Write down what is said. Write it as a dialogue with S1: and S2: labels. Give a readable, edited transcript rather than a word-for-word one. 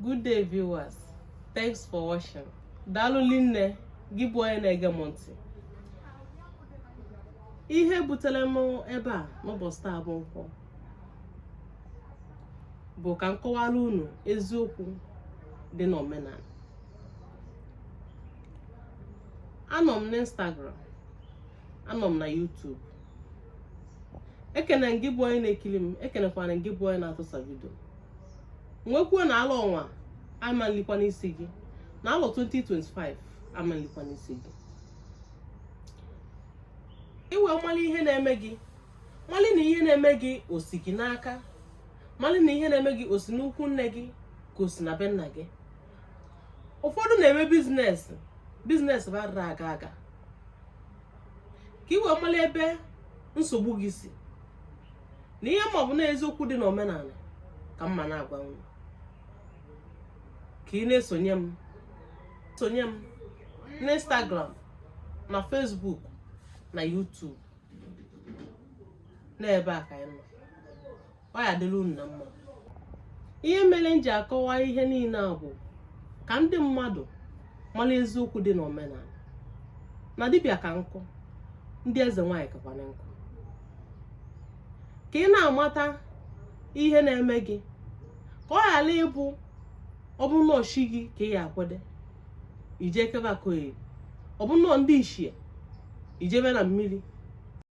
S1: Good day, viewers. Thanks for watching. Daalụ linne gị bụ onye na-ege m ntị. Ihe butere m ebe a n'ụbọchị taa bụ nkwọ bụ ka m kọwara unu eziokwu dị n'omenala. Anọ m n'Instagram, anọ m na YouTube. Ekene gị bụ onye na-ekiri m, ekenekwana gị bụ onye na-atụsa vidio. Nwekwuo na alụ ọnwa amalikwa n'isi gị, na alụ 2025 amalikwa n'isi gị. Iwe mali ihe na-eme gị, mali na ihe na-eme gị osi gị n'aka, mali na ihe na-eme gị osi n'ukwu nne gị ka osi na be nna gị. Ụfọdụ na-eme biznes bụ aga ka iwe mali ebe nsogbu gị si, na ihe maọbụ na eziokwu dị n'omenala ka mma na-agwa unu. Ka ị na-esonye m n'Instagram, na Facebook, na YouTube, n'ebe a ka anyị nọ. Ọ ya dịrị unu na mma. Ihe mere m ji akọwa ihe niile a bụ ka ndị mmadụ mara eziokwu dị n'omenala. Na dibịa ka nkụ, ndị eze nwanyị kakwana nkụ. Ka ị na-amata ihe na-eme gị, ka ọ ghara ịbụ ọ bụ na oshi gị ka ị akwede ije kebe akoye, ọ bụ na ndị ishie ijebe na mmiri